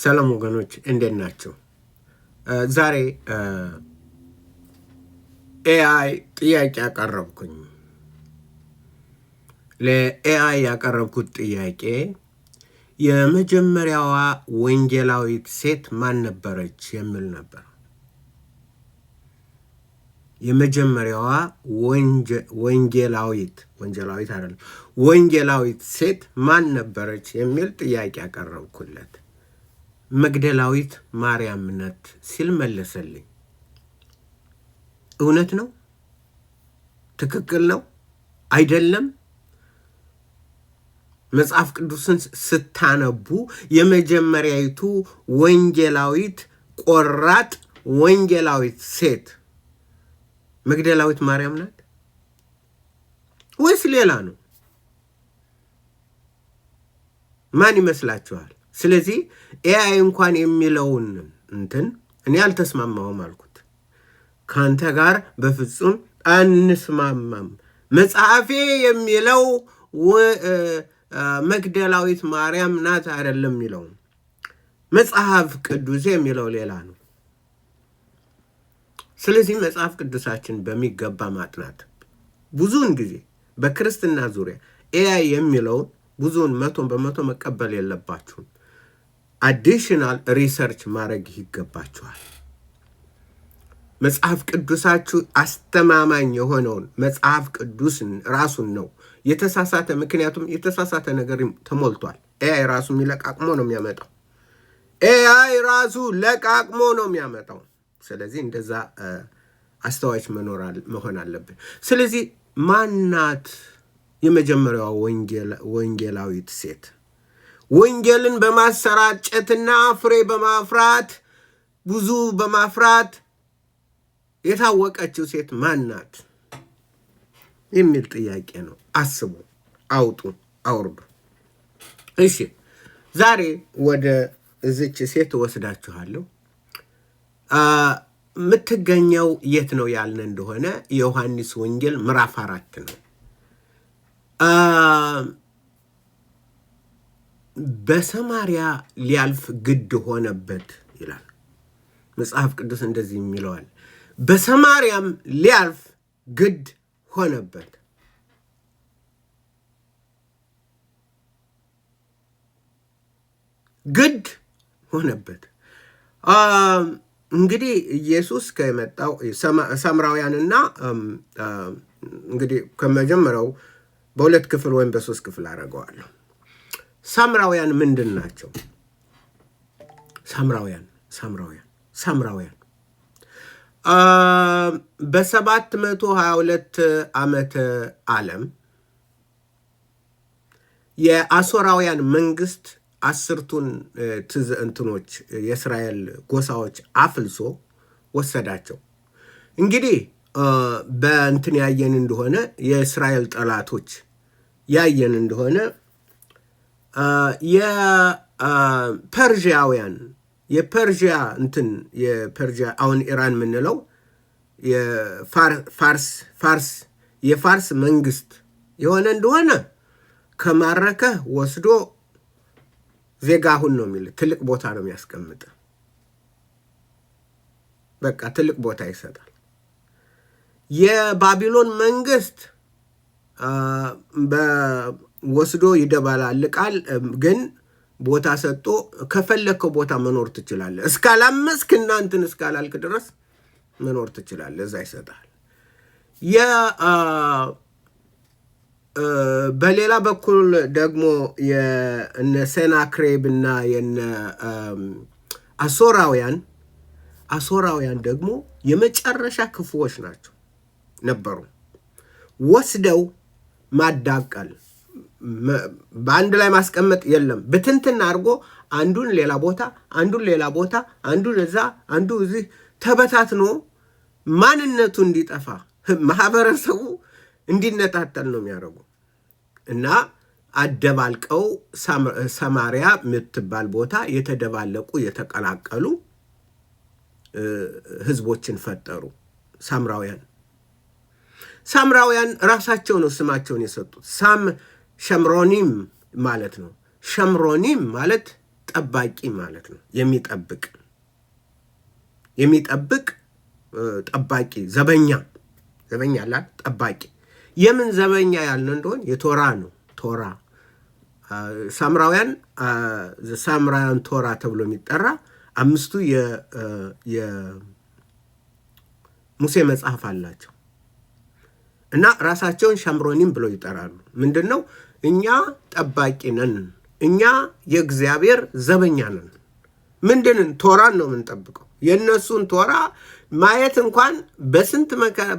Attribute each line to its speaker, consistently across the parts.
Speaker 1: ሰላም ወገኖች እንዴት ናቸው? ዛሬ ኤአይ ጥያቄ ያቀረብኩኝ። ለኤአይ ያቀረብኩት ጥያቄ የመጀመሪያዋ ወንጌላዊት ሴት ማን ነበረች የሚል ነበር። የመጀመሪያዋ ወንጌላዊት ሴት ማን ነበረች የሚል ጥያቄ ያቀረብኩለት። መግደላዊት ማርያም ናት ሲል መለሰልኝ። እውነት ነው? ትክክል ነው? አይደለም? መጽሐፍ ቅዱስን ስታነቡ የመጀመሪያይቱ ወንጌላዊት ቆራጥ ወንጌላዊት ሴት መግደላዊት ማርያም ናት ወይስ ሌላ ነው? ማን ይመስላችኋል? ስለዚህ ኤአይ እንኳን የሚለውን እኔ አልተስማማሁም አልኩት። ካንተ ጋር በፍጹም አንስማማም። መጽሐፌ የሚለው መግደላዊት ማርያም ናት አይደለም የሚለው። መጽሐፍ ቅዱስ የሚለው ሌላ ነው። ስለዚህ መጽሐፍ ቅዱሳችን በሚገባ ማጥናት ብዙውን ጊዜ በክርስትና ዙሪያ ኤአይ የሚለውን ብዙውን 100% መቀበል የለባችሁም። አዲሽናል ሪሰርች ማድረግ ይገባችኋል። መጽሐፍ ቅዱሳችሁ አስተማማኝ የሆነውን መጽሐፍ ቅዱስን ራሱን ነው የተሳሳተ። ምክንያቱም የተሳሳተ ነገር ተሞልቷል። ኤአይ ራሱ ለቃቅሞ ነው የሚያመጣው። ስለዚህ እንደዛ አስተዋዮች መሆን አለብን። ስለዚህ ማናት የመጀመሪያዋ ወንጌላዊት ሴት? ወንጌልን በማሰራጨትና ፍሬ በማፍራት ብዙ በማፍራት የታወቀችው ሴት ማናት የሚል ጥያቄ ነው። አስቡ፣ አውጡ፣ አውርዱ። እሺ፣ ዛሬ ወደ እዚች ሴት ወስዳችኋለሁ። የምትገኘው የት ነው ያልን እንደሆነ የዮሐንስ ወንጌል ምዕራፍ 4 ነው። በሰማርያ ሊያልፍ ግድ ሆነበት ይላል መጽሐፍ ቅዱስ። እንደዚህ የሚለዋል፣ በሰማርያም ሊያልፍ ግድ ሆነበት። እንግዲህ ኢየሱስ ከመጣው ሳምራውያንና እንግዲህ ከመጀመሪያው በሁለት ክፍል ወይም በሶስት ክፍል አደርገዋለሁ። ሳምራውያን ምንድን ናቸው? ሳምራውያን በ722 ዓመተ ዓለም የአሦራውያን መንግስት 10ቱን እንትኖች የእስራኤል ጎሳዎች አፍልሶ ወሰዳቸው። እንግዲህ በእንትን ያየን እንደሆነ የእስራኤል ጠላቶች ያየን እንደሆነ የፐርዥያ አሁን ኢራን የምንለው የፋርስ መንግስት የሆነ እንደሆነ ከማረከ ወስዶ ዜጋ ሁን ነው የሚል ትልቅ ቦታ ነው የሚያስቀምጥ። በቃ ትልቅ ቦታ ይሰጣል። የባቢሎን መንግስት ወስዶ ይደባላልቃል፣ ግን ቦታ ሰጥቶ ከፈለከው ቦታ መኖር ትችላለህ፣ እስካላመስክ እናንተን እስካላልክ ድረስ መኖር ትችላለህ፣ እዛ ይሰጣል። በሌላ በኩል ደግሞ የነ ሴናክሬብ እና የነ አሦራውያን ደግሞ የመጨረሻ ክፉዎች ነበሩ። ወስደው ማዳቀል፣ በአንድ ላይ ማስቀመጥ የለም። በትንትና አድርጎ አንዱን ሌላ ቦታ፣ አንዱን እዛ፣ አንዱ እዚህ ተበታትኖ ማንነቱ እንዲጠፋ ማህበረሰቡ እንዲነጣጠል ነው የሚያደርጉ እና አደባልቀው ሰማርያ የምትባል ቦታ የተደባለቁ የተቀላቀሉ ህዝቦችን ፈጠሩ። ሳምራውያን ራሳቸው ነው ስማቸውን የሰጡት። ሸምሮኒም ማለት ነው። ሸምሮኒም ማለት ጠባቂ ማለት ነው። የሚጠብቅ ጠባቂ፣ ዘበኛ አላ ጠባቂ። የምን ዘበኛ ያልን እንደሆን የቶራ ነው። ቶራ ሳምራውያን ቶራ ተብሎ የሚጠራ 5ቱ የሙሴ መጽሐፍ አላቸው እና ራሳቸውን ሻምሮኒም ብለው ይጠራሉ። ምንድነው? እኛ ጠባቂ ነን፣ እኛ የእግዚአብሔር ዘበኛ ነን። ምንድንን? ቶራን ነው የምንጠብቀው። የእነሱን ቶራ ማየት እንኳን በስንት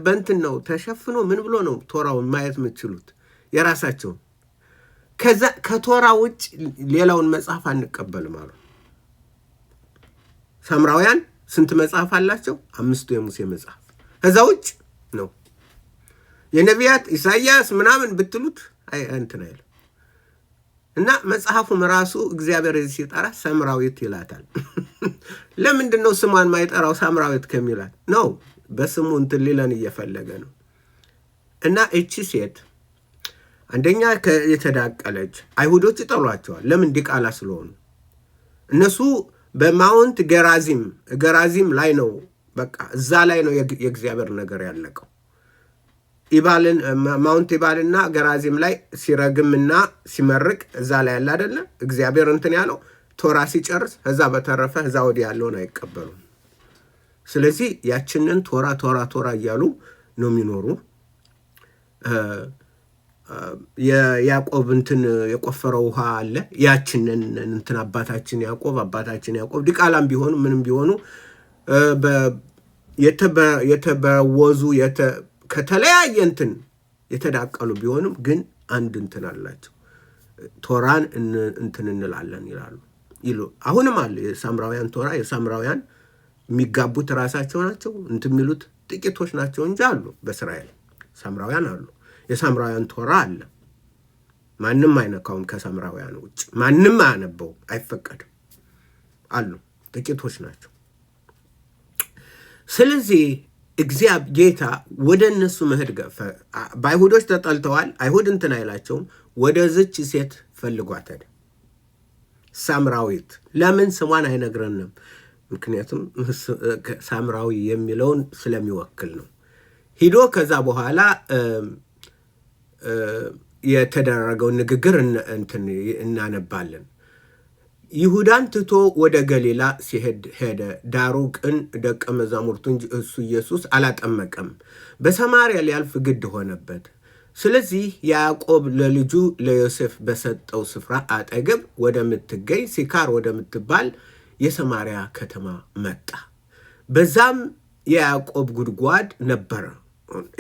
Speaker 1: በእንትን ነው ተሸፍኖ ምን ብሎ ነው ቶራውን ማየት የምትችሉት? የራሳቸውን ከቶራ ውጭ ሌላውን መጽሐፍ አንቀበልም አሉ። ሳምራውያን ስንት መጽሐፍ አላቸው? 5ቱ የሙሴ መጽሐፍ። ከዛ ውጭ ነው የነቢያት ኢሳይያስ ምናምን ብትሉት እንትን አይልም። እና መጽሐፉም ራሱ እግዚአብሔር ሲጠራ ሳምራዊት ይላታል። ለምንድን ነው ስሟን ማይጠራው ሳምራዊት ከሚላት ነው? በስሙ እንትን ሊለን እየፈለገ ነው። እና እቺ ሴት አንደኛ የተዳቀለች፣ አይሁዶች ይጠሏቸዋል። ለምን? ዲቃላ ስለሆኑ። እነሱ በማውንት ገራዚም ላይ ነው፣ በቃ እዛ ላይ ነው የእግዚአብሔር ነገር ያለቀው። ማውንት ኢባልና ገራዚም ላይ ሲረግምና ሲመርቅ እዛ ላይ ያለ አይደለ እግዚአብሔር እንትን ያለው። ቶራ ሲጨርስ እዛ በተረፈ እዛ ወዲህ ያለውን አይቀበሉም። ስለዚህ ያችንን ቶራ እያሉ ነው የሚኖሩ። የያዕቆብ እንትን የቆፈረው ውሃ አለ። ያችንን እንትን አባታችን ያዕቆብ ዲቃላም ቢሆኑ ምንም ቢሆኑ የተበወዙ ከተለያየ እንትን የተዳቀሉ ቢሆንም ግን አንድ እንትን አላቸው። ቶራን እንትን እንላለን ይሉ አሁንም አለ። የሳምራውያን ቶራ፣ የሳምራውያን የሚጋቡት ራሳቸው ናቸው። እንትን የሚሉት ጥቂቶች ናቸው እንጂ አሉ። በእስራኤል ሳምራውያን አሉ። የሳምራውያን ቶራ አለ። ማንም አይነካውም። ከሳምራውያን ውጭ ማንም አያነበው፣ አይፈቀድም። አሉ፣ ጥቂቶች ናቸው። ስለዚህ እግዚአብሔር ጌታ ወደ እነሱ መሄድ በአይሁዶች ተጠልተዋል። አይሁድ እንትን አይላቸውም። ወደ ዝች ሴት ፈልጓት ሄደ። ሳምራዊት። ለምን ስሟን አይነግረንም? ምክንያቱም ሳምራዊ የሚለውን ስለሚወክል ነው። ሂዶ ከዛ በኋላ የተደረገውን ንግግር እናነባለን። ይሁዳን ትቶ ወደ ገሊላ ሲሄድ ሄደ። ዳሩ ግን ደቀ መዛሙርቱ እንጂ እሱ ኢየሱስ አላጠመቀም። በሰማርያ ሊያልፍ ግድ ሆነበት። ስለዚህ ያዕቆብ ለልጁ ለዮሴፍ በሰጠው ስፍራ አጠገብ ወደምትገኝ ሲካር ወደምትባል የሰማርያ ከተማ መጣ። በዛም የያዕቆብ ጉድጓድ ነበረ።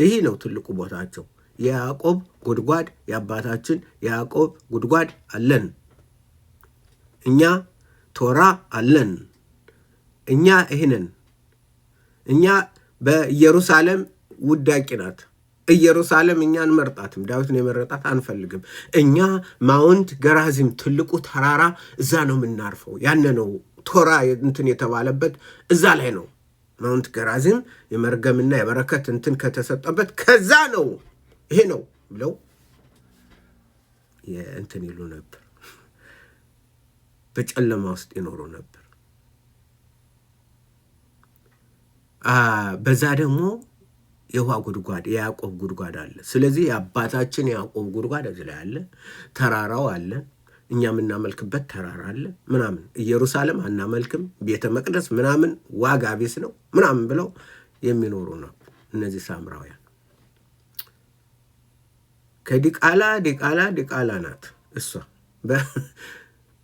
Speaker 1: ይህ ነው ትልቁ ቦታቸው። የያዕቆብ ጉድጓድ፣ የአባታችን የያዕቆብ ጉድጓድ አለን። እኛ ቶራ አለን። እኛ ይህንን እኛ በኢየሩሳሌም ውዳቂ ናት። ኢየሩሳሌም እኛን መርጣትም ዳዊትን የመረጣት አንፈልግም። እኛ ማውንት ገራዚም ትልቁ ተራራ እዛ ነው የምናርፈው። ያነ ነው ቶራ እንትን የተባለበት እዛ ላይ ነው። ማውንት ገራዚም የመርገምና የበረከት እንትን ከተሰጠበት ከዛ ነው። ይሄ ነው ብለው እንትን ይሉ ነበር። በጨለማ ውስጥ ይኖሩ ነበር። በዛ ደግሞ የውሃ ጉድጓድ የያዕቆብ ጉድጓድ አለ። ስለዚህ የአባታችን የያዕቆብ ጉድጓድ እዚህ ላይ አለ። ተራራው አለ። እኛ የምናመልክበት ተራራ አለ ምናምን። ኢየሩሳሌም አናመልክም፣ ቤተ መቅደስ ምናምን ዋጋ ቢስ ነው ምናምን ብለው የሚኖሩ ነው እነዚህ ሳምራውያን። ከዲቃላ ናት እሷ።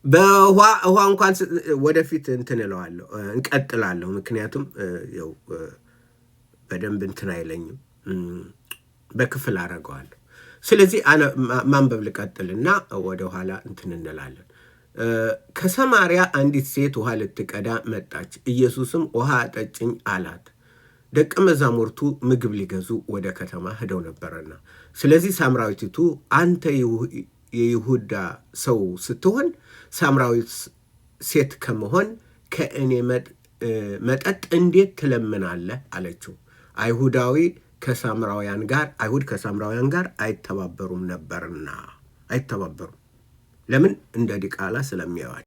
Speaker 1: በውሃ እንኳን ወደፊት እንትን እለዋለሁ እንቀጥላለሁ። ምክንያቱም ያው በደንብ እንትን አይለኝም፣ በክፍል አደርገዋለሁ። ስለዚህ ማንበብ ልቀጥልና ወደ ኋላ እንትን እንላለን። ከሰማርያ አንዲት ሴት ውሃ ልትቀዳ መጣች። ኢየሱስም ውሃ አጠጭኝ አላት። ደቀ መዛሙርቱ ምግብ ሊገዙ ወደ ከተማ ሄደው ነበረና፣ ስለዚህ ሳምራዊቲቱ አንተ የይሁዳ ሰው ስትሆን ሳምራዊት ሴት ከመሆን ከእኔ መጠጥ እንዴት ትለምናለህ አለችው። አይሁድ ከሳምራውያን ጋር አይተባበሩም ነበርና። አይተባበሩም። ለምን? እንደ ዲቃላ ስለሚያዩዋቸው።